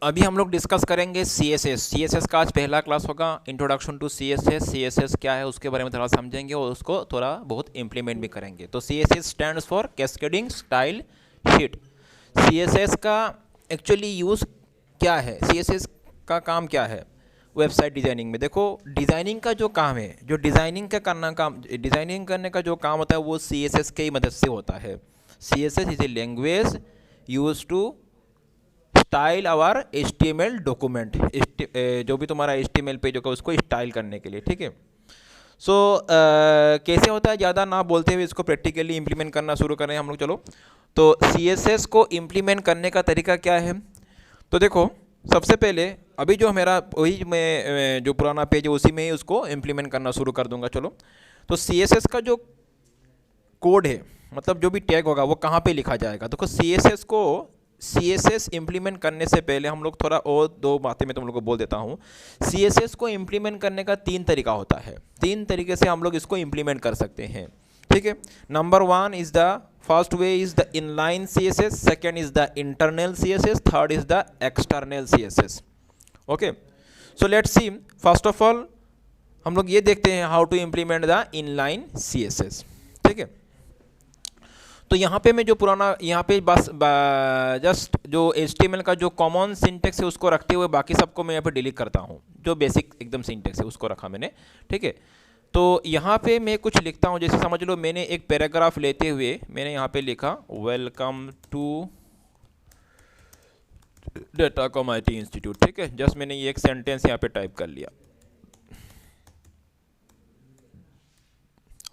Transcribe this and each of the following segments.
अभी हम लोग डिस्कस करेंगे CSS। CSS का आज पहला क्लास होगा, इंट्रोडक्शन टू CSS। CSS क्या है उसके बारे में थोड़ा समझेंगे और उसको थोड़ा बहुत इंप्लीमेंट भी करेंगे। तो CSS stands for cascading style sheet. CSS का एक्चुअली यूज़ क्या है, CSS का काम क्या है वेबसाइट डिज़ाइनिंग में। देखो, डिज़ाइनिंग का जो काम है, जो डिज़ाइनिंग करने का जो काम होता है वो CSS के ही मदद से होता है। CSS is a language use to style our HTML document, जो भी तुम्हारा HTML पेज होगा उसको स्टाइल करने के लिए, ठीक है। सो कैसे होता है, ज़्यादा ना बोलते हुए इसको प्रैक्टिकली इंप्लीमेंट करना शुरू करें हम लोग। चलो, तो CSS को इंप्लीमेंट करने का तरीका क्या है। तो देखो, सबसे पहले अभी जो मेरा वही मैं जो पुराना पेज है उसी में ही उसको इंप्लीमेंट करना शुरू कर दूंगा। चलो, तो CSS का जो कोड है, मतलब जो भी टैग होगा वो कहाँ पे लिखा जाएगा। देखो, CSS इंप्लीमेंट करने से पहले हम लोग थोड़ा और दो बातें मैं तुम लोग को बोल देता हूँ। CSS को इंप्लीमेंट करने का 3 तरीका होता है। 3 तरीके से हम लोग इसको इंप्लीमेंट कर सकते हैं, ठीक है। Number 1 is the first way is the inline CSS, second is the internal CSS, third is the external CSS। Okay, so let's see. First of all हम लोग ये देखते हैं how to implement the inline CSS, ठीक है। तो यहाँ पे मैं जो पुराना यहाँ पे बस जस्ट जो HTML का जो कॉमन सिंटेक्स है उसको रखते हुए बाकी सबको मैं यहाँ पे डिलीट करता हूँ। जो बेसिक एकदम सिंटेक्स है उसको रखा मैंने, ठीक है। तो यहाँ पे मैं कुछ लिखता हूँ, जैसे समझ लो मैंने एक पैराग्राफ लेते हुए मैंने यहाँ पे लिखा welcome to Datacom IT institute, ठीक है। जस्ट मैंने ये एक सेंटेंस यहाँ पे टाइप कर लिया,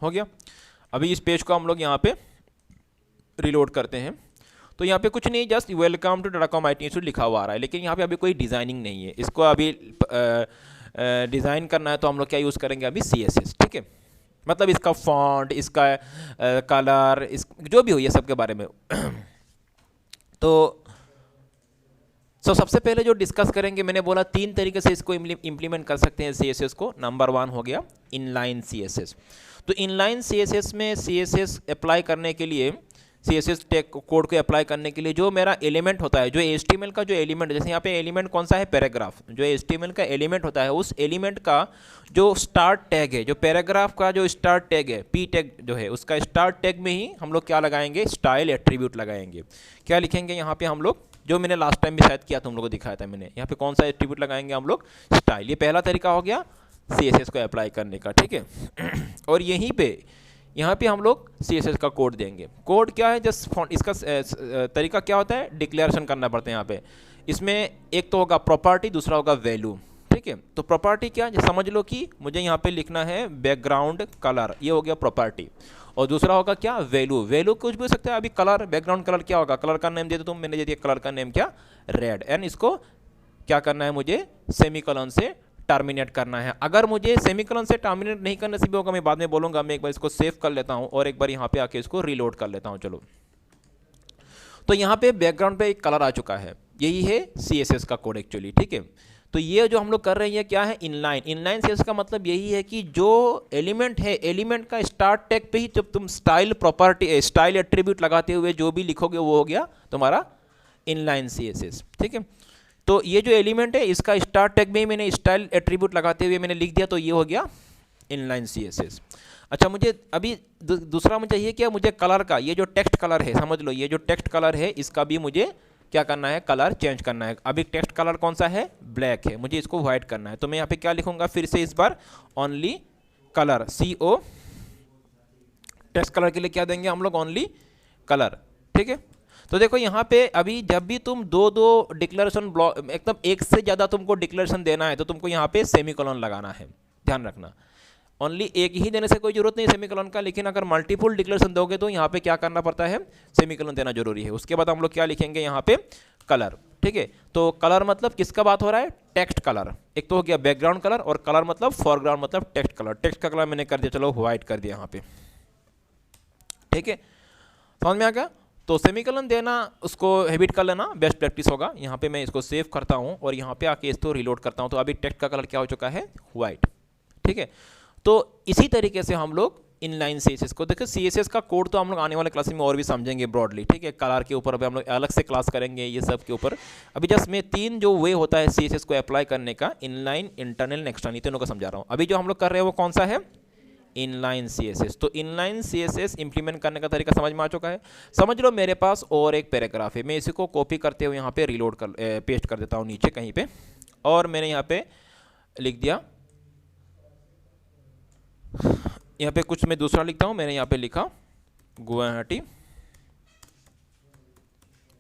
हो गया। अभी इस पेज को हम लोग यहाँ पे रिलोड करते हैं। तो यहाँ पे कुछ नहीं, just welcome to Datacom IT institute लिखा हुआ आ रहा है, लेकिन यहाँ पे अभी कोई डिज़ाइनिंग नहीं है। इसको अभी डिज़ाइन करना है तो हम लोग क्या यूज़ करेंगे अभी, CSS, ठीक है। मतलब इसका फॉन्ट, इसका कलर, इस जो भी हो ये सब के बारे में तो सबसे पहले जो डिस्कस करेंगे, मैंने बोला 3 तरीके से इसको इम्प्लीमेंट कर सकते हैं CSS को। नंबर 1 हो गया इनलाइन CSS। तो इनलाइन CSS में CSS अप्लाई करने के लिए, CSS टेक कोड को अप्लाई करने के लिए जो मेरा एलिमेंट होता है, जो HTML का जो एलिमेंट, जैसे यहाँ पे एलिमेंट कौन सा है, पैराग्राफ। जो HTML का एलिमेंट होता है उस एलिमेंट का जो स्टार्ट टैग है, जो पैराग्राफ का जो स्टार्ट टैग है, P टैग जो है, उसका स्टार्ट टैग में ही हम लोग क्या लगाएंगे, स्टाइल एट्रीब्यूट लगाएंगे। क्या लिखेंगे यहाँ पे हम लोग, जो मैंने लास्ट टाइम भी शायद किया तुम लोग को दिखाया था मैंने, यहाँ पे कौन सा एट्रीब्यूट लगाएंगे हम लोग, स्टाइल। ये पहला तरीका हो गया CSS को अप्लाई करने का, ठीक है। और यहीं पे यहाँ पे हम लोग CSS का कोड देंगे। कोड क्या है, जस्ट फॉन्ट, इसका तरीका क्या होता है, डिक्लेरेशन करना पड़ता है यहाँ पे। इसमें एक तो होगा प्रॉपर्टी, दूसरा होगा वैल्यू, ठीक है। तो प्रॉपर्टी क्या, समझ लो कि मुझे यहाँ पे लिखना है बैकग्राउंड कलर, ये हो गया प्रॉपर्टी। और दूसरा होगा क्या, वैल्यू। वैल्यू कुछ भी हो सकता है। अभी कलर, बैकग्राउंड कलर क्या होगा, कलर का नेम दे दो तुम, मैंने दे दिया कलर का नेम क्या, रेड। एंड इसको क्या करना है, मुझे सेमीकोलन से टर्मिनेट करना है। अगर मुझे सेमीकोलन से टर्मिनेट नहीं करने से भी होगा, मैं बाद में बोलूँगा। मैं एक बार इसको सेव कर लेता हूँ और एक बार यहाँ पे आके इसको रीलोड कर लेता हूँ। चलो, तो यहाँ पे बैकग्राउंड पे एक कलर आ चुका है, यही है CSS का कोड एक्चुअली, ठीक है। तो ये जो हम लोग कर रहे हैं क्या है, इनलाइन। इनलाइन CSS का मतलब यही है कि जो एलिमेंट है, एलिमेंट का स्टार्ट टैग पे ही जब तुम स्टाइल प्रॉपर्टी, स्टाइल एट्रीब्यूट लगाते हुए जो भी लिखोगे वो हो गया तुम्हारा इनलाइन CSS, ठीक है। तो ये जो एलिमेंट है इसका स्टार्ट टैग में ही मैंने स्टाइल एट्रीब्यूट लगाते हुए मैंने लिख दिया, तो ये हो गया इनलाइन CSS। अच्छा, मुझे अभी दूसरा मुझे चाहिए क्या, मुझे कलर का, ये जो टेक्स्ट कलर है, समझ लो ये जो टेक्स्ट कलर है इसका भी मुझे क्या करना है, कलर चेंज करना है। अभी टेक्स्ट कलर कौन सा है, ब्लैक है, मुझे इसको व्हाइट करना है। तो मैं यहाँ पे क्या लिखूंगा, फिर से इस बार only colour, CO। Text colour के लिए क्या देंगे हम लोग, ओनली कलर, ठीक है। तो देखो यहाँ पे अभी जब भी तुम दो डिक्लेरेशन ब्लॉक, एकदम एक से ज़्यादा तुमको डिक्लेरेशन देना है तो तुमको यहाँ पे सेमीकोलन लगाना है, ध्यान रखना। ओनली एक ही देने से कोई जरूरत नहीं सेमीकोलन का, लेकिन अगर मल्टीपल डिक्लेरेशन दोगे तो यहाँ पे क्या करना पड़ता है, सेमीकोलन देना जरूरी है। उसके बाद हम लोग क्या लिखेंगे यहाँ पे, कलर, ठीक है। तो कलर मतलब किसका बात हो रहा है, टेक्स्ट कलर। एक तो हो गया बैकग्राउंड कलर, और कलर मतलब फोरग्राउंड मतलब टेक्स्ट कलर। टेक्स्ट का कलर मैंने कर दिया, चलो व्हाइट कर दिया यहाँ पे, ठीक है। समझ में आ गया। तो सेमीकोलन देना उसको हैबिट कर लेना, बेस्ट प्रैक्टिस होगा। यहाँ पे मैं इसको सेव करता हूँ और यहाँ पे आके इसको रिलोड करता हूँ। तो अभी टेक्स्ट का कलर क्या हो चुका है, व्हाइट, ठीक है। तो इसी तरीके से हम लोग इनलाइन CSS को। देखो CSS का कोड तो हम लोग आने वाले क्लास में और भी समझेंगे ब्रॉडली, ठीक है। कलर के ऊपर अभी हम लोग अलग से क्लास करेंगे ये सब के ऊपर। अभी जस्ट मैं 3 जो वे होता है CSS को अप्लाई करने का, इनलाइन, इंटरनल, एक्सटर्नल, तीनों को समझा रहा हूँ। अभी जो हम लोग कर रहे हैं वो कौन सा है, इनलाइन CSS। तो इनलाइन CSS इंप्लीमेंट करने का तरीका समझ में आ चुका है। समझ लो मेरे पास और एक पैराग्राफ है, मैं इसी को कॉपी करते हुए यहाँ पे रीलोड कर पेस्ट कर देता हूँ नीचे कहीं पे, और मैंने यहाँ पे लिख दिया, यहाँ पे कुछ मैं दूसरा लिखता हूँ, मैंने यहाँ पे लिखा गुवाहाटी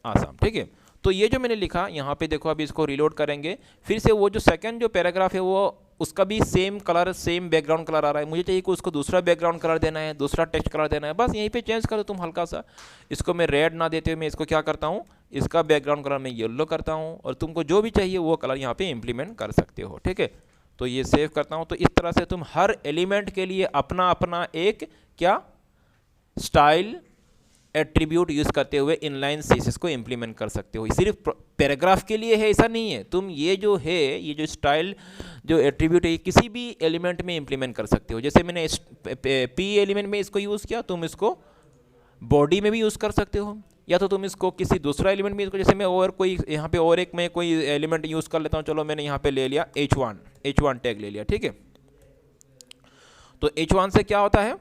आसाम, ठीक है। तो ये जो मैंने लिखा यहाँ पे देखो, अभी इसको रीलोड करेंगे फिर से, वो जो सेकंड जो पैराग्राफ है वो उसका भी same colour, same background colour आ रहा है। मुझे चाहिए कि उसको दूसरा बैकग्राउंड कलर देना है, दूसरा टेक्स्ट कलर देना है, बस यहीं पे चेंज करो तुम हल्का सा। इसको मैं रेड ना देते हुए मैं इसको क्या करता हूँ, इसका बैकग्राउंड कलर मैं येलो करता हूँ, और तुमको जो भी चाहिए वो कलर यहाँ पे इम्प्लीमेंट कर सकते हो, ठीक है। तो ये सेव करता हूँ। तो इस तरह से तुम हर एलिमेंट के लिए अपना अपना एक क्या स्टाइल एट्रीब्यूट यूज़ करते हुए इनलाइन CSS को इम्प्लीमेंट कर सकते हो। सिर्फ पैराग्राफ के लिए है ऐसा नहीं है, तुम ये जो है, ये जो स्टाइल जो एट्रीब्यूट है, किसी भी एलिमेंट में इम्प्लीमेंट कर सकते हो। जैसे मैंने P एलिमेंट में इसको यूज़ किया, तुम इसको बॉडी में भी यूज़ कर सकते हो, या तो तुम इसको किसी दूसरा एलिमेंट में इसको, जैसे मैं और कोई यहाँ पे और एक मैं कोई एलिमेंट यूज़ कर लेता हूँ। चलो मैंने यहाँ पे ले लिया H1 टैग ले लिया, ठीक है। तो H1 से क्या होता है,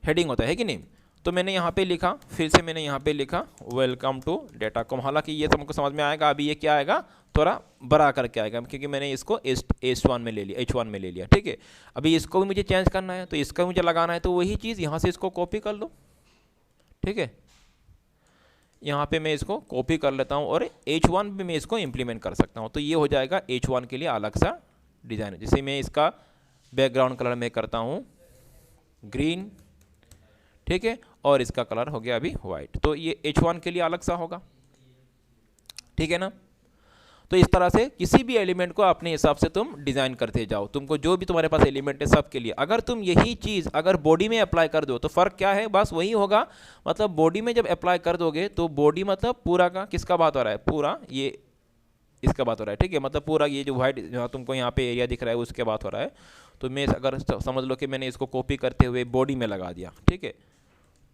हेडिंग होता है कि नहीं। तो मैंने यहाँ पे लिखा, फिर से मैंने यहाँ पे लिखा वेलकम टू डेटाकॉम। हालांकि ये तुमको समझ में आएगा, अभी ये क्या आएगा, थोड़ा बड़ा करके आएगा, क्योंकि मैंने इसको H1 में ले लिया, ठीक है। अभी इसको भी मुझे चेंज करना है, तो इसका मुझे लगाना है, तो वही चीज़ यहाँ से इसको कॉपी कर लो, ठीक है। यहाँ पे मैं इसको कॉपी कर लेता हूँ और H1 पे मैं इसको इम्प्लीमेंट कर सकता हूँ। तो ये हो जाएगा H1 के लिए अलग सा डिज़ाइन। जैसे मैं इसका बैकग्राउंड कलर मैं करता हूँ ग्रीन, ठीक है, और इसका कलर हो गया अभी वाइट। तो ये H1 के लिए अलग सा होगा, ठीक है ना। तो इस तरह से किसी भी एलिमेंट को अपने हिसाब से तुम डिज़ाइन करते जाओ। तुमको जो भी तुम्हारे पास एलिमेंट है सब के लिए, अगर तुम यही चीज़ अगर बॉडी में अप्लाई कर दो तो फ़र्क क्या है, बस वही होगा। मतलब बॉडी में जब अप्लाई कर दोगे तो बॉडी मतलब पूरा का किसका बात हो रहा है, पूरा ये इसका बात हो रहा है, ठीक है। मतलब पूरा ये जो वाइट जहाँ तुमको यहाँ पे एरिया दिख रहा है उसके बात हो रहा है। तो मैं अगर समझ लो कि मैंने इसको कॉपी करते हुए बॉडी में लगा दिया, ठीक है।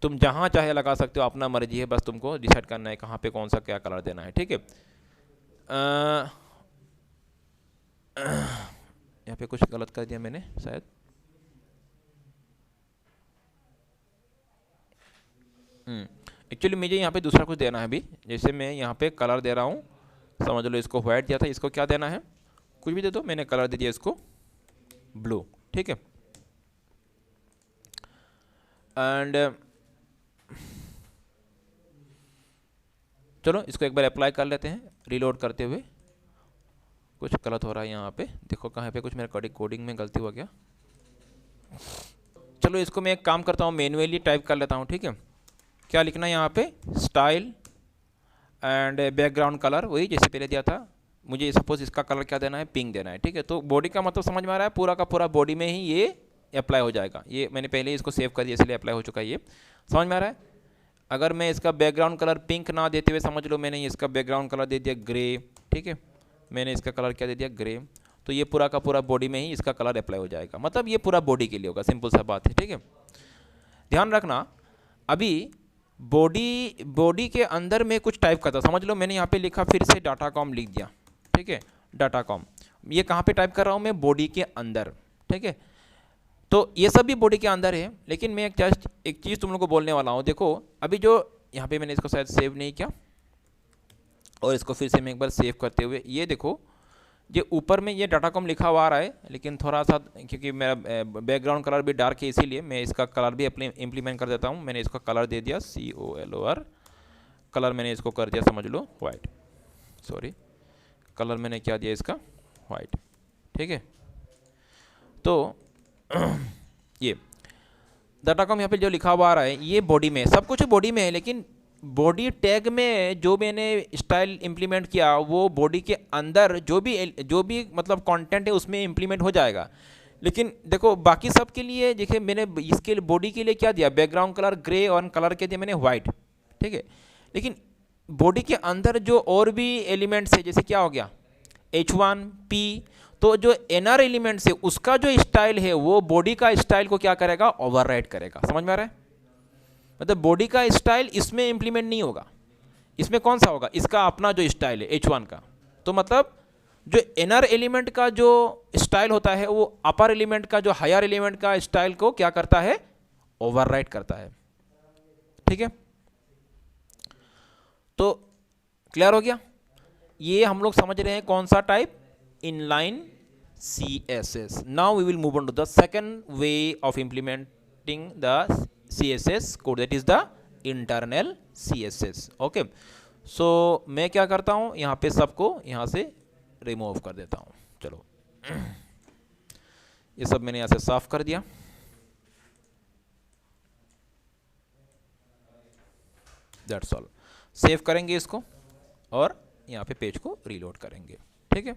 तुम जहाँ चाहे लगा सकते हो, अपना मर्जी है, बस तुमको डिसाइड करना है कहाँ पे कौन सा क्या कलर देना है, ठीक है। यहाँ पे कुछ गलत कर दिया मैंने शायद। एक्चुअली मुझे यहाँ पे दूसरा कुछ देना है अभी। जैसे मैं यहाँ पे कलर दे रहा हूँ, समझ लो इसको वाइट दिया था, इसको क्या देना है, कुछ भी दे दो, मैंने कलर दे दिया इसको ब्लू, ठीक है। एंड चलो इसको एक बार अप्लाई कर लेते हैं रीलोड करते हुए। कुछ गलत हो रहा है यहाँ पे, देखो कहाँ पे कुछ मेरा कोडिंग में गलती हो गया। चलो इसको मैं एक काम करता हूँ, मैन्युअली टाइप कर लेता हूँ, ठीक है। क्या लिखना है यहाँ पे, स्टाइल एंड बैकग्राउंड कलर, वही जैसे पहले दिया था। मुझे सपोज इसका कलर क्या देना है, पिंक देना है, ठीक है। तो बॉडी का मतलब समझ में आ रहा है, पूरा का पूरा बॉडी में ही ये अप्लाई हो जाएगा। ये मैंने पहले ही इसको सेव कर दिया इसलिए अप्लाई हो चुका है, ये समझ में आ रहा है। अगर मैं इसका बैकग्राउंड कलर पिंक ना देते हुए, समझ लो मैंने इसका बैकग्राउंड कलर दे दिया ग्रे, ठीक है। मैंने इसका कलर क्या दे दिया, ग्रे। तो ये पूरा का पूरा बॉडी में ही इसका कलर अप्लाई हो जाएगा, मतलब ये पूरा बॉडी के लिए होगा, सिंपल सा बात है, ठीक है। ध्यान रखना, अभी बॉडी के अंदर में कुछ टाइप करता, समझ लो मैंने यहाँ पे लिखा, फिर से डाटाकॉम लिख दिया, ठीक है। डाटाकॉम ये कहाँ पे टाइप कर रहा हूँ मैं, बॉडी के अंदर, ठीक है। तो ये सब भी बॉडी के अंदर है, लेकिन मैं एक चीज़ तुम लोग को बोलने वाला हूँ। देखो अभी जो यहाँ पे मैंने इसको शायद सेव नहीं किया, और इसको फिर से मैं एक बार सेव करते हुए, ये देखो ये ऊपर में ये डाटाकॉम लिखा हुआ आ रहा है, लेकिन थोड़ा सा क्योंकि मेरा बैकग्राउंड कलर भी डार्क है, इसीलिए मैं इसका कलर भी अपने इम्प्लीमेंट कर देता हूँ। मैंने इसका कलर दे दिया COLOR, कलर मैंने इसको कर दिया समझ लो वाइट, सॉरी कलर मैंने क्या दिया इसका, वाइट, ठीक है। तो ये डाटाकॉम यहाँ पे जो लिखा हुआ आ रहा है ये बॉडी में, सब कुछ बॉडी में है, लेकिन बॉडी टैग में जो मैंने स्टाइल इंप्लीमेंट किया वो बॉडी के अंदर जो भी मतलब कंटेंट है उसमें इंप्लीमेंट हो जाएगा। लेकिन देखो बाकी सब के लिए देखिए, मैंने इसके लिए बॉडी के लिए क्या दिया, बैकग्राउंड कलर ग्रे और कलर के दिया मैंने वाइट, ठीक है। लेकिन बॉडी के अंदर जो और भी एलिमेंट्स है, जैसे क्या हो गया H1P, तो जो इनर एलिमेंट से उसका जो स्टाइल है वो बॉडी का स्टाइल को क्या करेगा, ओवरराइड करेगा। समझ में आ रहा है? मतलब बॉडी का स्टाइल इसमें इंप्लीमेंट नहीं होगा, इसमें कौन सा होगा, इसका अपना जो स्टाइल है H1 का। तो मतलब जो इनर एलिमेंट का जो स्टाइल होता है वो अपर एलिमेंट का जो हायर एलिमेंट का स्टाइल को क्या करता है, ओवरराइड करता है। ठीक है, तो क्लियर हो गया? ये हम लोग समझ रहे हैं कौन सा type, inline CSS। Now we will move on to the second way of implementing the CSS code, that is the internal CSS। Okay, so मैं क्या करता हूं, यहां पे सबको यहां से रिमूव कर देता हूं। चलो ये सब मैंने यहां से साफ कर दिया। That's all. सेव करेंगे इसको और यहां पे पेज को रीलोड करेंगे। ठीक है,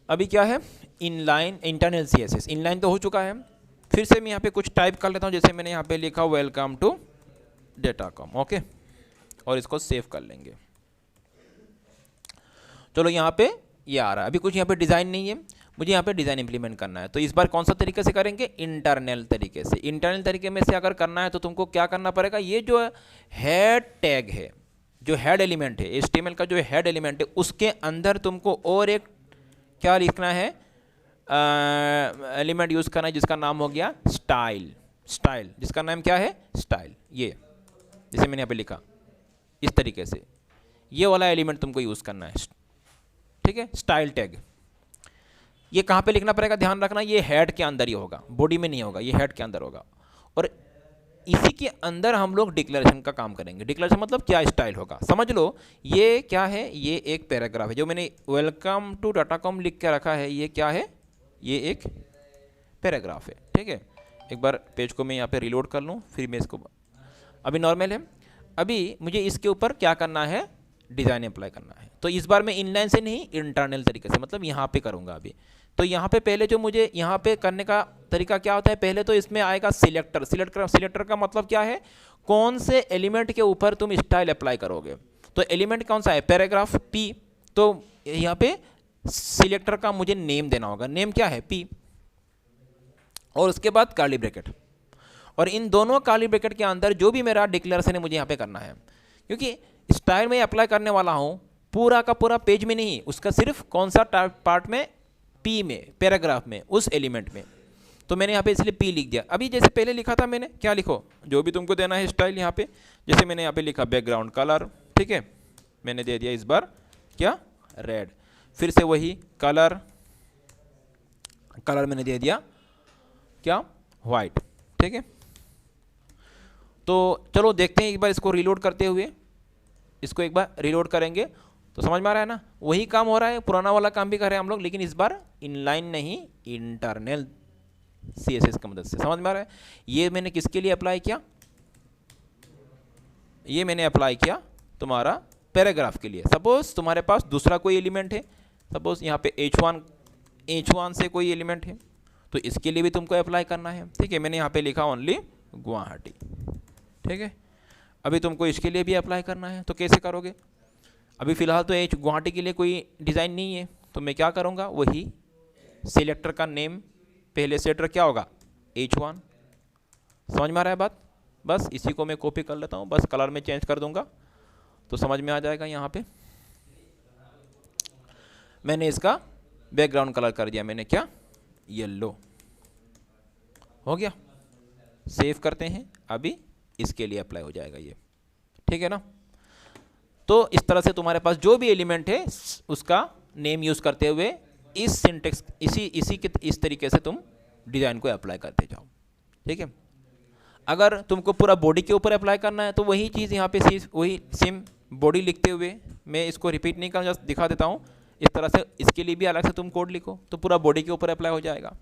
अभी क्या है, इनलाइन इंटरनल CSS। इनलाइन तो हो चुका है, फिर से मैं यहां पे कुछ टाइप कर लेता हूं, जैसे मैंने यहां पे लिखा वेलकम टू डेटाकॉम। ओके, और इसको सेव कर लेंगे। चलो यहाँ पे ये आ रहा है, अभी कुछ यहाँ पे डिज़ाइन नहीं है, मुझे यहाँ पे डिज़ाइन इंप्लीमेंट करना है। तो इस बार कौन सा तरीके से करेंगे, इंटरनल तरीके से। इंटरनल तरीके में से अगर करना है तो तुमको क्या करना पड़ेगा, ये जो हेड टैग है, जो हेड एलिमेंट है, HTML का जो हेड एलिमेंट है, उसके अंदर तुमको और एक क्या लिखना है, एलिमेंट यूज़ करना है जिसका नाम हो गया स्टाइल। स्टाइल जिसका नाम क्या है, स्टाइल। ये जैसे मैंने यहाँ पे लिखा इस तरीके से, ये वाला एलिमेंट तुमको यूज़ करना है। ठीक है, स्टाइल टैग। ये कहाँ पे लिखना पड़ेगा, ध्यान रखना, ये हेड के अंदर ही होगा, बॉडी में नहीं होगा, ये हेड के अंदर होगा। और इसी के अंदर हम लोग डिक्लेरेशन का काम करेंगे। डिक्लेरेशन मतलब क्या स्टाइल होगा, समझ लो। ये क्या है, ये एक पैराग्राफ है, जो मैंने वेलकम टू डाटाकॉम लिख के रखा है, ये क्या है, ये एक पैराग्राफ है। ठीक है, एक बार पेज को मैं यहाँ पे रिलोड कर लूँ, फिर मैं इसको, अभी नॉर्मल है, अभी मुझे इसके ऊपर क्या करना है, डिज़ाइन अप्लाई करना है। तो इस बार मैं इनलाइन से नहीं, इंटरनल तरीके से, मतलब यहाँ पे करूँगा अभी। तो यहाँ पे पहले जो मुझे यहाँ पे करने का तरीका क्या होता है, पहले तो इसमें आएगा सिलेक्टर। सिलेक्टर का मतलब क्या है, कौन से एलिमेंट के ऊपर तुम स्टाइल अप्लाई करोगे। तो एलिमेंट कौन सा है, पैराग्राफ P। तो यहाँ पे सिलेक्टर का मुझे नेम देना होगा, नेम क्या है, P, और उसके बाद कर्ली ब्रैकेट। और इन दोनों कर्ली ब्रैकेट के अंदर जो भी मेरा डिक्लेरेशन है मुझे यहाँ पे करना है, क्योंकि स्टाइल में अप्लाई करने वाला हूँ पूरा का पूरा पेज में नहीं, उसका सिर्फ कौन सा पार्ट में, P में, पैराग्राफ में, उस एलिमेंट में। तो मैंने यहाँ पे इसलिए P लिख दिया। अभी जैसे पहले लिखा था मैंने, क्या लिखो, जो भी तुमको देना है स्टाइल यहाँ पे, जैसे मैंने यहाँ पे लिखा बैकग्राउंड कलर। ठीक है, मैंने दे दिया इस बार क्या, रेड। फिर से वही कलर मैंने दे दिया क्या, वाइट। ठीक है, तो चलो देखते हैं एक बार इसको रीलोड करते हुए। इसको एक बार रीलोड करेंगे तो समझ में आ रहा है ना, वही काम हो रहा है, पुराना वाला काम भी कर रहे हैं हम लोग, लेकिन इस बार इनलाइन नहीं, इंटरनल CSS की मदद से। समझ में आ रहा है? ये मैंने किसके लिए अप्लाई किया, ये मैंने अप्लाई किया तुम्हारा पैराग्राफ के लिए। सपोज तुम्हारे पास दूसरा कोई एलिमेंट है, सपोज यहाँ पे H1 से कोई एलिमेंट है, तो इसके लिए भी तुमको अप्लाई करना है। ठीक है, मैंने यहाँ पे लिखा ओनली गुवाहाटी। ठीक है, अभी तुमको इसके लिए भी अप्लाई करना है, तो कैसे करोगे, अभी फ़िलहाल तो गुवाहाटी के लिए कोई डिज़ाइन नहीं है, तो मैं क्या करूँगा, वही सिलेक्टर का नेम, पहले सिलेक्टर क्या होगा, H1। समझ में आ रहा है बात? बस इसी को मैं कॉपी कर लेता हूँ, बस कलर में चेंज कर दूंगा तो समझ में आ जाएगा। यहाँ पे मैंने इसका बैकग्राउंड कलर कर दिया, मैंने क्या, येलो। हो गया, सेव करते हैं, अभी इसके लिए अप्लाई हो जाएगा ये। ठीक है ना, तो इस तरह से तुम्हारे पास जो भी एलिमेंट है उसका नेम यूज़ करते हुए इस सिंटेक्स, इस तरीके से तुम डिज़ाइन को अप्लाई करते जाओ। ठीक है, अगर तुमको पूरा बॉडी के ऊपर अप्लाई करना है तो वही चीज़ यहाँ पे वही सेम बॉडी लिखते हुए, मैं इसको रिपीट नहीं करूँगा, जस्ट दिखा देता हूँ। इस तरह से इसके लिए भी अलग से तुम कोड लिखो तो पूरा बॉडी के ऊपर अप्लाई हो जाएगा।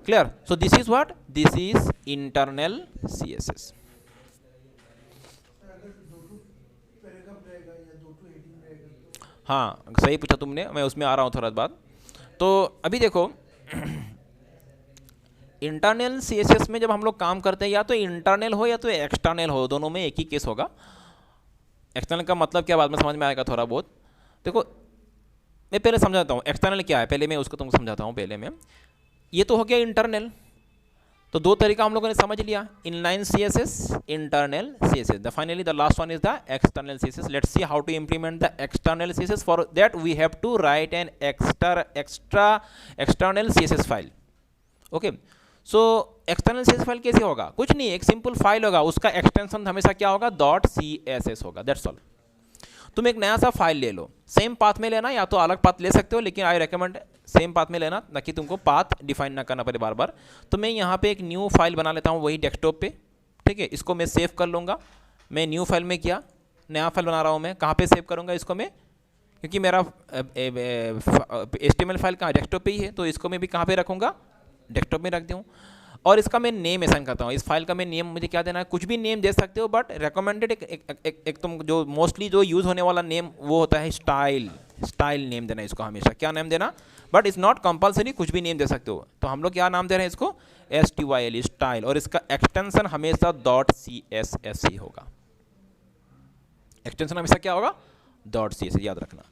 Clear? So this is what, this is internal CSS। हाँ सही पूछा तुमने, मैं उसमें आ रहा हूँ थोड़ा बाद। तो अभी देखो इंटरनल CSS में जब हम लोग काम करते हैं, या तो इंटरनल हो या तो एक्सटर्नल हो, दोनों में एक ही केस होगा। एक्सटर्नल का मतलब क्या बाद में समझ में आएगा थोड़ा बहुत। देखो मैं पहले समझाता हूँ एक्सटर्नल क्या है, पहले मैं उसको तुमको समझाता हूँ। पहले मैं, ये तो हो गया इंटरनल, तो दो तरीका हम लोगों ने समझ लिया, inline CSS, internal CSS। The finally the last one is the external CSS। Let's see how to implement the external CSS। For that we have to write an external CSS file. Okay, so external CSS file कैसे होगा? कुछ नहीं, एक simple file होगा, उसका extension हमेशा क्या होगा? .css होगा, दैट्स ऑल। तुम एक नया सा फाइल ले लो, सेम पाथ में लेना, या तो अलग पाथ ले सकते हो, लेकिन आई रेकमेंड सेम पाथ में लेना, ताकि तुमको पाथ डिफाइन ना करना पड़े बार बार। तो मैं यहाँ पे एक न्यू फाइल बना लेता हूँ, वही डेस्कटॉप पे, ठीक है। इसको मैं सेव कर लूँगा। मैं न्यू फाइल में किया, नया फाइल बना रहा हूँ मैं, कहाँ पे सेव करूँगा इसको मैं? क्योंकि मेरा HTML फाइल कहाँ? डेस्कटॉप पे ही है, तो इसको मैं भी कहाँ पे रखूँगा? डेस्कटॉप में रख दूँ। और इसका मैं नेम असाइन करता हूँ। इस फाइल का मैं नेम मुझे क्या देना है? कुछ भी नेम दे सकते हो, बट रिकमेंडेड एक तुम जो मोस्टली जो यूज़ होने वाला नेम वो होता है स्टाइल नेम देना इसको हमेशा। क्या नाम देना? बट इट्स नॉट कंपलसरी, कुछ भी नेम दे सकते हो। तो हम लोग क्या नाम दे रहे हैं इसको? STYL, स्टाइल, और इसका एक्सटेंशन हमेशा .css ही होगा। एक्सटेंशन हमेशा क्या होगा? .css, याद रखना।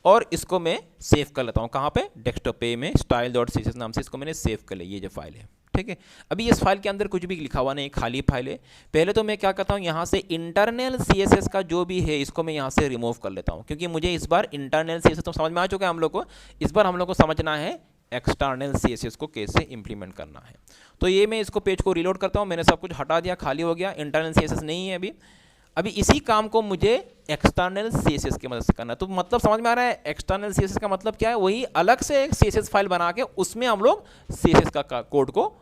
और इसको मैं सेव कर लेता हूँ, कहाँ पे? डेस्कटॉप पे में style.css नाम से इसको मैंने सेव कर लिया, ये जो फाइल है, ठीक है। अभी इस फाइल के अंदर कुछ भी लिखा हुआ नहीं, खाली फाइल है। पहले तो मैं क्या करता हूँ, यहाँ से इंटरनल CSS का जो भी है इसको मैं यहाँ से रिमूव कर लेता हूँ, क्योंकि मुझे इस बार इंटरनल CSS तो समझ में आ चुका है हम लोग को। इस बार हम लोग को समझना है एक्सटर्नल CSS को कैसे इंप्लीमेंट करना है। तो ये मैं इसको पेज को रिलोड करता हूँ, मैंने सब कुछ हटा दिया, खाली हो गया, इंटरनल CSS नहीं है अभी इसी काम को मुझे एक्सटर्नल CSS की मदद से करना है। तो मतलब समझ में आ रहा है एक्सटर्नल CSS का मतलब क्या है? वही अलग से एक CSS फाइल बना के उसमें हम लोग CSS का कोड को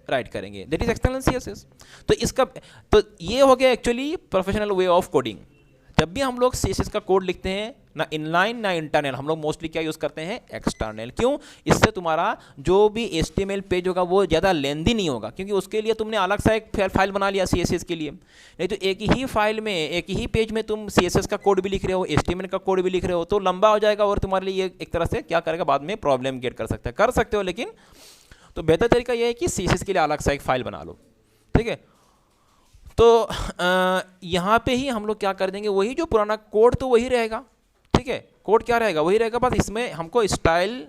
राइट करेंगे, दैट इज एक्सटर्नल CSS। तो इसका तो ये हो गया actually professional way of coding. जब भी हम लोग CSS का कोड लिखते हैं, ना इनलाइन ना इंटरनल, हम लोग मोस्टली क्या यूज़ करते हैं? एक्सटर्नल। क्यों? इससे तुम्हारा जो भी HTML पेज होगा वो ज़्यादा लेंदी नहीं होगा, क्योंकि उसके लिए तुमने अलग सा एक फाइल बना लिया CSS के लिए। नहीं तो एक ही फाइल में, एक ही पेज में तुम CSS का कोड भी लिख रहे हो, HTML का कोड भी लिख रहे हो, तो लंबा हो जाएगा और तुम्हारे लिए एक तरह से क्या करेगा? बाद में प्रॉब्लम क्रिएट कर सकते हो, लेकिन तो बेहतर तरीका यह है कि CSS के लिए अलग सा एक फाइल बना लो, ठीक है। तो यहाँ पे ही हम लोग क्या कर देंगे? वही जो पुराना कोड तो वही रहेगा, ठीक है। कोड क्या रहेगा? वही रहेगा, बस इसमें हमको स्टाइल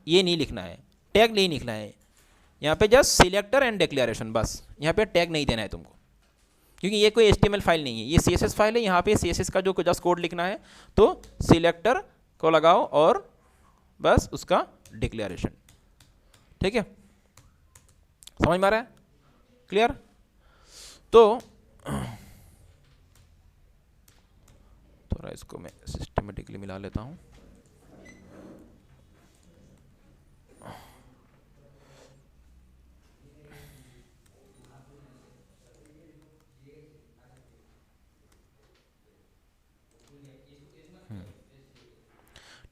ये नहीं लिखना है, टैग नहीं लिखना है। यहाँ पे जस्ट सिलेक्टर एंड डिक्लेरेशन, बस यहाँ पे टैग नहीं देना है तुमको, क्योंकि ये कोई HTML फाइल नहीं है, ये CSS फाइल है। यहाँ पे CSS का जो जस्ट कोड लिखना है, तो सिलेक्टर को लगाओ और बस उसका डिक्लेरेशन, ठीक है। समझ में आ रहा है? क्लियर? तो थोड़ा इसको मैं सिस्टमेटिकली मिला लेता हूँ।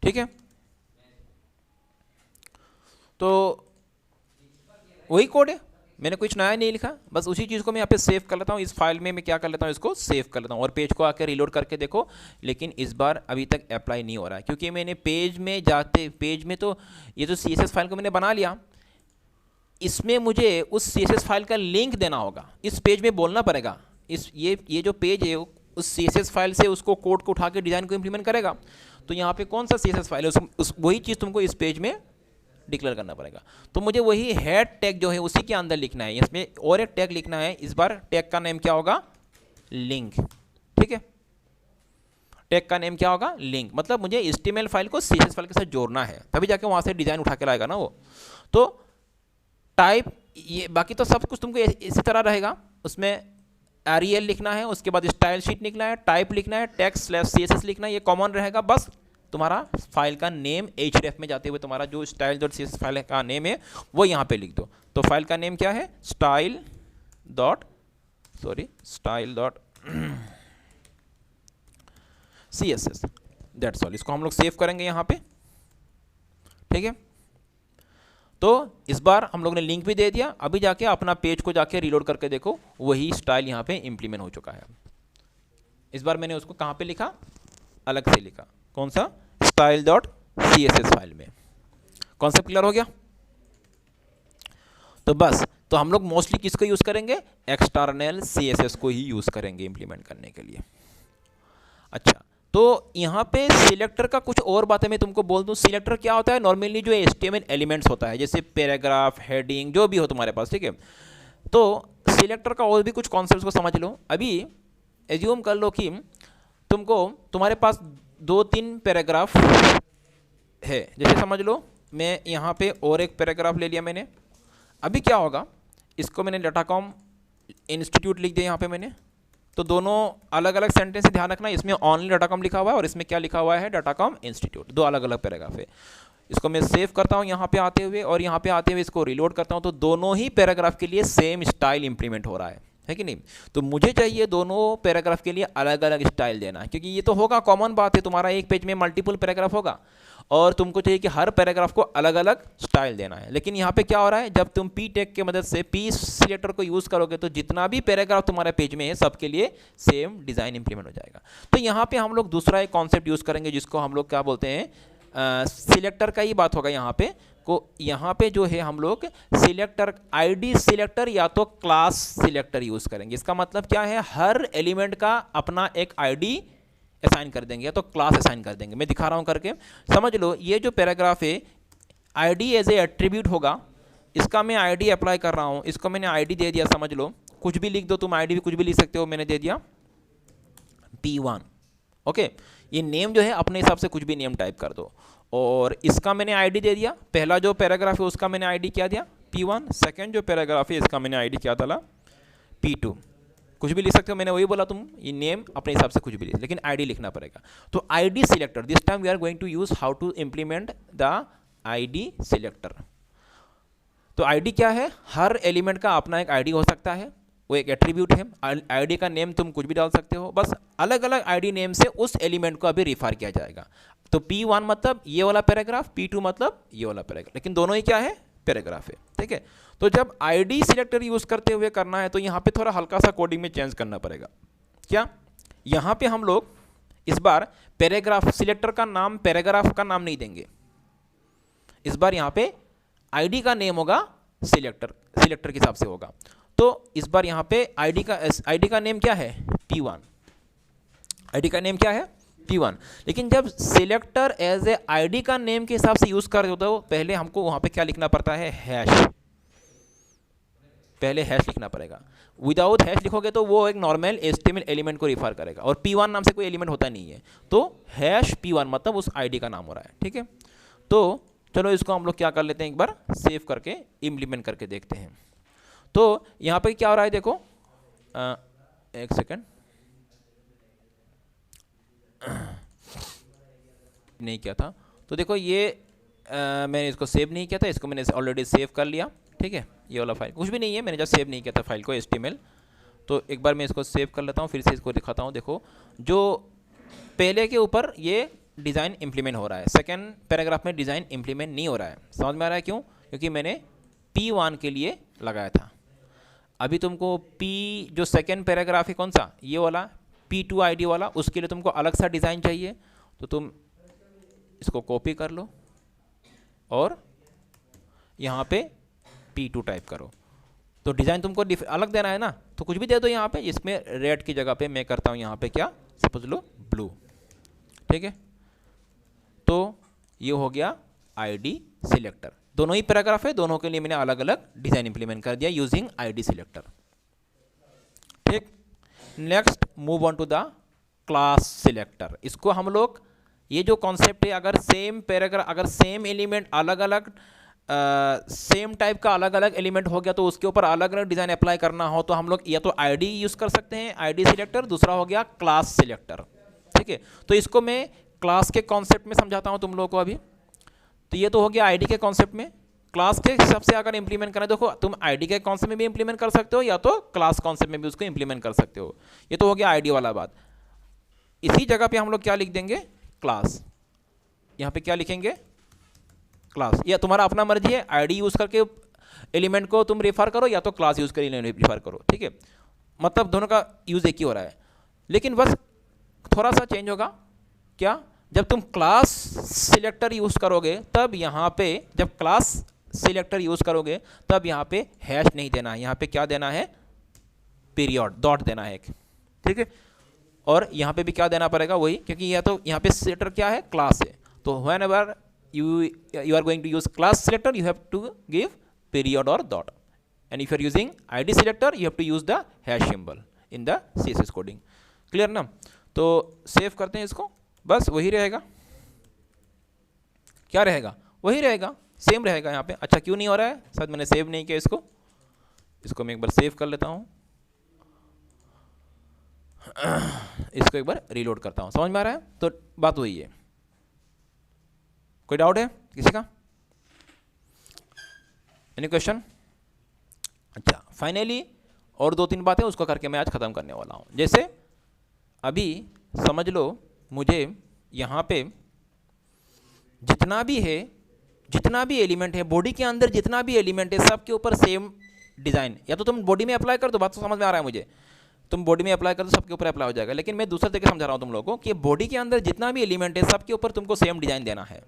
ठीक है, तो वही कोड है, मैंने कुछ नया नहीं लिखा, बस उसी चीज़ को मैं यहाँ पे सेव कर लेता हूँ। इस फाइल में मैं क्या कर लेता हूँ? इसको सेव कर लेता हूँ और पेज को आकर रिलोड करके देखो। लेकिन इस बार अभी तक अप्लाई नहीं हो रहा है, क्योंकि मैंने पेज में तो ये तो CSS फाइल को मैंने बना लिया, इसमें मुझे उस CSS फाइल का लिंक देना होगा, इस पेज में बोलना पड़ेगा। ये जो पेज है उस CSS फाइल से उसको कोड को उठा के डिज़ाइन को इम्प्लीमेंट करेगा। तो यहाँ पे कौन सा CSS फाइल है, वही चीज़ तुमको इस पेज में डिक्लेयर करना पड़ेगा। तो मुझे वही हेड टैग जो है उसी के अंदर लिखना है, इसमें और एक टैग लिखना है। इस बार टैग का नेम क्या होगा? लिंक, ठीक है। टैग का नेम क्या होगा? लिंक। मतलब मुझे HTML फाइल को CSS फाइल के साथ जोड़ना है, तभी जाके वहाँ से डिज़ाइन उठा के लाएगा ना वो। तो टाइप, ये बाकी तो सब कुछ तुमको इसी तरह रहेगा। उसमें Arial लिखना है, उसके बाद स्टाइल शीट लिखना है, टाइप लिखना है, text/CSS लिखना है, ये कॉमन रहेगा। बस तुम्हारा फाइल का नेम href में जाते हुए तुम्हारा जो style.css फाइल का नेम है वो यहाँ पे लिख दो। तो फाइल का नेम क्या है? style.css, that's all. इसको हम लोग सेव करेंगे यहाँ पे, ठीक है। तो इस बार हम लोग ने लिंक भी दे दिया। अभी जाके अपना पेज को जाके रीलोड करके देखो, वही स्टाइल यहाँ पे इंप्लीमेंट हो चुका है। इस बार मैंने उसको कहाँ पे लिखा? अलग से लिखा। कौन सा? style.css फाइल में। कॉन्सेप्ट क्लियर हो गया? तो बस, तो हम लोग मोस्टली किसको यूज़ करेंगे? एक्सटर्नल CSS को ही यूज़ करेंगे इंप्लीमेंट करने के लिए। अच्छा, तो यहाँ पे सिलेक्टर का कुछ और बातें मैं तुमको बोल दूँ। सिलेक्टर क्या होता है, नॉर्मली जो HTML एलिमेंट्स होता है, जैसे पैराग्राफ, हेडिंग, जो भी हो तुम्हारे पास, ठीक है। तो सिलेक्टर का और भी कुछ कॉन्सेप्ट्स को समझ लो। अभी एज्यूम कर लो कि तुम्हारे पास 2-3 पैराग्राफ है, जैसे समझ लो मैं यहाँ पे और एक पैराग्राफ ले लिया मैंने। अभी क्या होगा, इसको मैंने डाटाकॉम इंस्टीट्यूट लिख दिया यहाँ पे मैंने, तो दोनों अलग अलग सेंटेंस से ध्यान रखना, इसमें ओनली डाटाकॉम लिखा हुआ है और इसमें क्या लिखा हुआ है, डाटाकॉम इंस्टीट्यूट, दो अलग अलग पैराग्राफ है। इसको मैं सेव करता हूँ यहाँ पे आते हुए, और यहाँ पे आते हुए इसको रिलोड करता हूँ, तो दोनों ही पैराग्राफ के लिए सेम स्टाइल इंप्लीमेंट हो रहा है कि नहीं। तो मुझे चाहिए दोनों पैराग्राफ के लिए अलग अलग स्टाइल देना, क्योंकि ये तो होगा, कॉमन बात है, तुम्हारा एक पेज में मल्टीपल पैराग्राफ होगा और तुमको चाहिए कि हर पैराग्राफ को अलग अलग स्टाइल देना है। लेकिन यहाँ पे क्या हो रहा है, जब तुम पी टैग की मदद से पी सिलेक्टर को यूज़ करोगे तो जितना भी पैराग्राफ तुम्हारे पेज में है सबके लिए सेम डिज़ाइन इंप्लीमेंट हो जाएगा। तो यहाँ पे हम लोग दूसरा एक कॉन्सेप्ट यूज़ करेंगे जिसको हम लोग क्या बोलते हैं, सिलेक्टर का ही बात होगा यहाँ पे यहाँ पे जो है हम लोग सिलेक्टर, आईडी सिलेक्टर या तो क्लास सिलेक्टर यूज़ करेंगे। इसका मतलब क्या है, हर एलिमेंट का अपना एक आईडी असाइन कर देंगे या तो क्लास असाइन कर देंगे। मैं दिखा रहा हूँ करके, समझ लो। ये जो पैराग्राफ है, आईडी एज ए एट्रीब्यूट होगा, इसका मैं आईडी अप्लाई कर रहा हूँ, इसको मैंने आईडी दे दिया, समझ लो, कुछ भी लिख दो तुम, आईडी भी कुछ भी लिख सकते हो, मैंने दे दिया P1। ओके, ये नेम जो है अपने हिसाब से कुछ भी नेम टाइप कर दो, और इसका मैंने आईडी दे दिया। पहला जो पैराग्राफ है उसका मैंने आईडी क्या दिया, P1। सेकंड जो पैराग्राफ है इसका मैंने आईडी क्या डाला, P2। कुछ भी लिख सकते हो, मैंने वही बोला, तुम ये नेम अपने हिसाब से कुछ भी लिख, लेकिन आईडी लिखना पड़ेगा। तो ID selector, this time we are going to use how to implement the ID selector. तो आईडी क्या है, हर एलिमेंट का अपना एक आईडी हो सकता है, वो एक एट्रीब्यूट है। आईडी का नेम तुम कुछ भी डाल सकते हो, बस अलग अलग आईडी नेम से उस एलिमेंट को अभी रिफर किया जाएगा। तो P1 मतलब ये वाला पैराग्राफ, P2 मतलब ये वाला पैराग्राफ, लेकिन दोनों ही क्या है, पैराग्राफ है, ठीक है। तो जब आईडी सिलेक्टर यूज करते हुए करना है तो यहाँ पे थोड़ा हल्का सा कोडिंग में चेंज करना पड़ेगा। क्या, यहाँ पे हम लोग इस बार पैराग्राफ सिलेक्टर का नाम पैराग्राफ का नाम नहीं देंगे, इस बार यहाँ पे आईडी का नेम होगा सिलेक्टर के हिसाब से होगा। तो इस बार यहाँ पे आईडी का नेम क्या है, P1। आईडी का नेम क्या है, P1। लेकिन जब सिलेक्टर एज ए आईडी का नेम के हिसाब से यूज कर रहे हो तो पहले हमको वहाँ पे क्या लिखना पड़ता है, हैश। पहले हैश लिखना पड़ेगा, विदाउट हैश लिखोगे तो वो एक नॉर्मल HTML एलिमेंट को रिफर करेगा, और P1 नाम से कोई एलिमेंट होता नहीं है, तो हैश P1 मतलब उस आईडी का नाम हो रहा है, ठीक है। तो चलो इसको हम लोग क्या कर लेते हैं, एक बार सेव करके इम्प्लीमेंट करके देखते हैं। तो यहाँ पे क्या हो रहा है, देखो, एक सेकंड, नहीं किया था, तो देखो ये मैंने इसको सेव नहीं किया था, इसको मैंने ऑलरेडी सेव कर लिया, ठीक है। ये वाला फाइल कुछ भी नहीं है, मैंने जस्ट सेव नहीं किया था फाइल को, HTML। तो एक बार मैं इसको सेव कर लेता हूँ, फिर से इसको दिखाता हूँ। देखो, जो पहले के ऊपर ये डिज़ाइन इंप्लीमेंट हो रहा है, सेकंड पैराग्राफ में डिज़ाइन इंप्लीमेंट नहीं हो रहा है। समझ में आ रहा है क्यों, क्योंकि मैंने P1 के लिए लगाया था। अभी तुमको जो सेकंड पैराग्राफ है कौन सा, ये वाला P2 आईडी वाला, उसके लिए तुमको अलग सा डिज़ाइन चाहिए, तो तुम इसको कॉपी कर लो और यहाँ पे P2 टाइप करो। तो डिज़ाइन तुमको अलग देना है ना, तो कुछ भी दे दो यहाँ पे, इसमें रेड की जगह पे मैं करता हूँ यहाँ पे क्या, सपोज लो ब्लू, ठीक है। तो ये हो गया आईडी सिलेक्टर। दोनों ही पैराग्राफ है, दोनों के लिए मैंने अलग अलग डिज़ाइन इंप्लीमेंट कर दिया यूजिंग आईडी सिलेक्टर, ठीक। Next move on to the class selector. इसको हम लोग, ये जो कॉन्सेप्ट है, अगर सेम पैराग्राफ, अगर सेम एलिमेंट अलग अलग सेम टाइप का अलग अलग एलिमेंट हो गया तो उसके ऊपर अलग अलग डिज़ाइन अप्लाई करना हो तो हम लोग या तो आईडी यूज़ कर सकते हैं, आईडी सिलेक्टर, दूसरा हो गया क्लास सिलेक्टर, ठीक है। तो इसको मैं क्लास के कॉन्सेप्ट में समझाता हूँ तुम लोगों को अभी। तो ये तो हो गया आईडी के कॉन्सेप्ट में। क्लास के हिसाब से अगर इंप्लीमेंट करना है, देखो तुम आईडी के कॉन्सेप्ट में भी इंप्लीमेंट कर सकते हो या तो क्लास कॉन्सेप्ट में भी उसको इंप्लीमेंट कर सकते हो। ये तो हो गया आईडी वाला बात। इसी जगह पे हम लोग क्या लिख देंगे, क्लास। यहाँ पे क्या लिखेंगे, क्लास। या तुम्हारा अपना मर्जी है, आईडी यूज़ करके एलिमेंट को तुम रेफर करो या तो क्लास यूज़ कर रेफर करो, ठीक है। मतलब दोनों का यूज़ एक ही हो रहा है, लेकिन बस थोड़ा सा चेंज होगा। क्या, जब तुम क्लास सिलेक्टर यूज़ करोगे तब यहाँ पे, जब क्लास सिलेक्टर यूज़ करोगे तब यहाँ पे हैश नहीं देना है, यहाँ पे क्या देना है, पीरियड, डॉट देना है एक, ठीक है। और यहाँ पे भी क्या देना पड़ेगा वही, क्योंकि यह तो यहाँ पे सिलेक्टर क्या है, क्लास है। तो when ever you are going to use class selector, you have to give period or dot, and if you are using id selector you have to use the hash symbol in the css coding। Clear ना? तो save करते हैं इसको, बस वही रहेगा, क्या रहेगा, वही रहेगा, सेम रहेगा यहाँ पे। अच्छा क्यों नहीं हो रहा है, शायद मैंने सेव नहीं किया इसको मैं एक बार सेव कर लेता हूँ, इसको एक बार रीलोड करता हूँ। समझ में आ रहा है? तो बात वही है। कोई डाउट है किसी का? Any question? अच्छा फाइनली और 2-3 बातें उसको करके मैं आज ख़त्म करने वाला हूँ। जैसे अभी समझ लो मुझे यहाँ पे जितना भी एलिमेंट है, बॉडी के अंदर जितना भी एलिमेंट है सबके ऊपर सेम डिज़ाइन, या तो तुम बॉडी में अप्लाई कर दो, बात तो समझ में आ रहा है मुझे, तुम बॉडी में अप्लाई कर दो सबके ऊपर अप्लाई हो जाएगा। लेकिन मैं दूसरा तरीके समझा रहा हूँ तुम लोगों को कि बॉडी के अंदर जितना भी एलिमेंट है सबके ऊपर तुमको सेम डिज़ाइन देना है,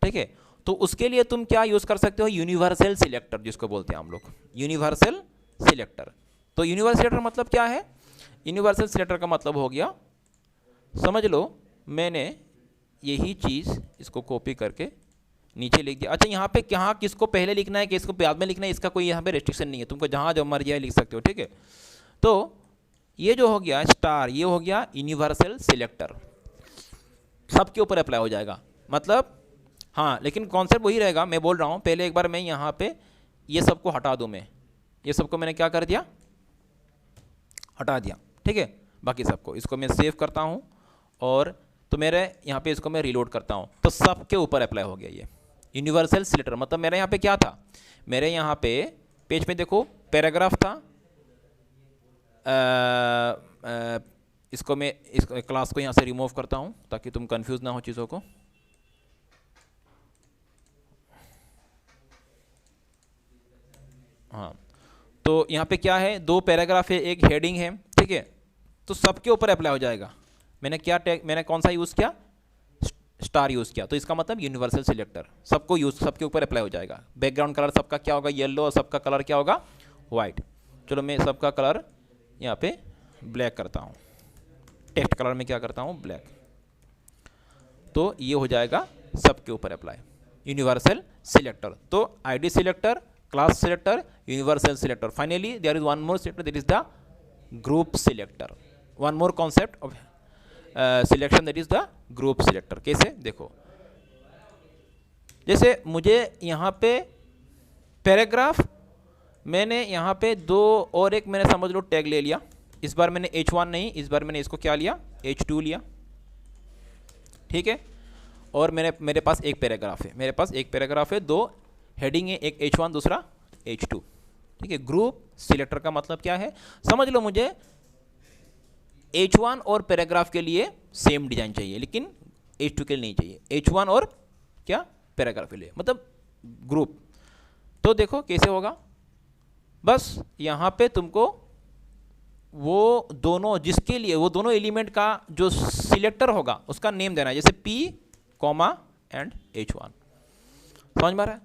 ठीक है? तो उसके लिए तुम क्या यूज़ कर सकते हो, यूनिवर्सल सिलेक्टर जिसको बोलते हैं हम लोग, यूनिवर्सल सिलेक्टर। तो यूनिवर्सल सिलेक्टर मतलब क्या है? यूनिवर्सल सिलेक्टर का मतलब हो गया, समझ लो मैंने यही चीज़ इसको कॉपी करके नीचे लिख दिया। अच्छा यहाँ पे कहाँ किसको पहले लिखना है किसको बाद में लिखना है इसका कोई यहाँ पे रेस्ट्रिक्शन नहीं है, तुमको जहाँ जो मर्जी है लिख सकते हो, ठीक है? तो ये जो हो गया स्टार, ये हो गया यूनिवर्सल सिलेक्टर, सबके ऊपर अप्लाई हो जाएगा। मतलब हाँ, लेकिन कॉन्सेप्ट वही रहेगा। मैं बोल रहा हूँ पहले एक बार मैं यहाँ पे ये सबको हटा दूँ, मैं ये सबको मैंने क्या कर दिया, हटा दिया, ठीक है? बाकी सबको इसको मैं सेव करता हूँ और तो मेरे यहाँ पे इसको मैं रीलोड करता हूँ, तो सबके ऊपर अप्लाई हो गया ये यूनिवर्सल सिलेक्टर। मतलब मेरे यहाँ पे क्या था, मेरे यहाँ पे पेज में देखो पैराग्राफ था, इसको मैं इस क्लास को यहाँ से रिमूव करता हूँ ताकि तुम कंफ्यूज ना हो चीज़ों को। हाँ, तो यहाँ पे क्या है, 2 पैराग्राफ है, एक हेडिंग है, ठीक है? तो सबके ऊपर अप्लाई हो जाएगा। मैंने क्या टैग, मैंने कौन सा यूज़ किया, स्टार यूज़ किया, तो इसका मतलब यूनिवर्सल सिलेक्टर सबको सबके ऊपर अप्लाई हो जाएगा। बैकग्राउंड कलर सबका क्या होगा, येलो, और सबका कलर क्या होगा, वाइट। चलो मैं सबका कलर यहाँ पे ब्लैक करता हूँ, टेक्स्ट कलर में क्या करता हूँ, ब्लैक। तो ये हो जाएगा सबके ऊपर अप्लाई यूनिवर्सल सिलेक्टर। तो ID selector, class selector, universal selector. Finally there is one more selector, that is the group selector. One more concept of selection, that is the group selector. कैसे, देखो जैसे मुझे यहाँ पे पैराग्राफ, मैंने यहाँ पे 2 और एक मैंने समझ लो टैग ले लिया। इस बार मैंने H1 नहीं, इस बार मैंने इसको क्या लिया, H2 लिया, ठीक है? और मेरे पास एक पैराग्राफ है, मेरे पास एक पैराग्राफ है, 2 हेडिंग है, एक H1 दूसरा H2, ठीक है? ग्रुप सिलेक्टर का मतलब क्या है, समझ लो मुझे H1 और पैराग्राफ के लिए सेम डिजाइन चाहिए लेकिन H2 के लिए नहीं चाहिए, H1 और क्या पैराग्राफ के लिए, मतलब ग्रुप। तो देखो कैसे होगा, बस यहाँ पे तुमको वो दोनों, जिसके लिए वो दोनों एलिमेंट का जो सिलेक्टर होगा उसका नेम देना है, जैसे P, एंड H1। समझ में आ रहा है,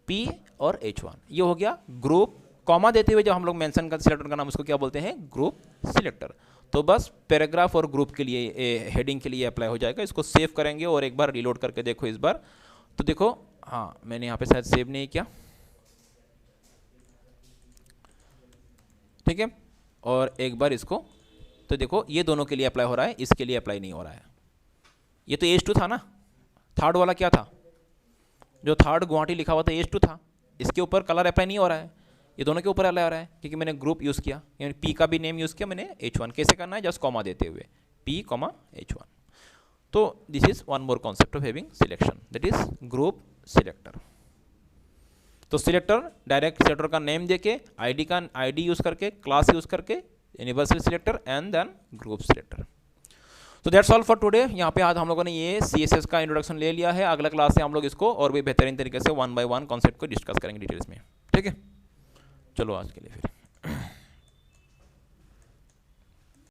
P और H1, ये हो गया ग्रुप। कॉमा देते हुए जब हम लोग मेंशन कर सिलेक्टर का नाम, उसको क्या बोलते हैं, ग्रुप सिलेक्टर। तो बस पैराग्राफ और ग्रुप के लिए, हेडिंग के लिए अप्लाई हो जाएगा। इसको सेव करेंगे और एक बार रीलोड करके देखो इस बार, तो देखो हाँ मैंने यहाँ पे शायद सेव नहीं किया, ठीक है? और एक बार इसको, तो देखो ये दोनों के लिए अप्लाई हो रहा है, इसके लिए अप्लाई नहीं हो रहा है। ये तो H2 था ना, थर्ड वाला क्या था, जो थर्ड गुवाहाटी लिखा हुआ था H2 था, इसके ऊपर कलर अप्लाई नहीं हो रहा है, ये दोनों के ऊपर अप्लाई हो रहा है क्योंकि मैंने ग्रुप यूज़ किया, यानी P का भी नेम यूज़ किया मैंने H1। कैसे करना है, जस्ट कॉमा देते हुए P, H1। तो this is one more concept of having selection, that is group selector. तो सिलेक्टर डायरेक्ट सिलेक्टर का नेम देके, आईडी यूज़ करके, क्लास यूज़ करके, universal selector and then group selector. तो दैट्स ऑल फॉर टुडे। यहाँ पे आज हम लोगों ने ये CSS का इंट्रोडक्शन ले लिया है। अगला क्लास से हम लोग इसको और भी बेहतरीन तरीके से 1 by 1 कॉन्सेप्ट को डिस्कस करेंगे डिटेल्स में, ठीक है? चलो आज के लिए फिर।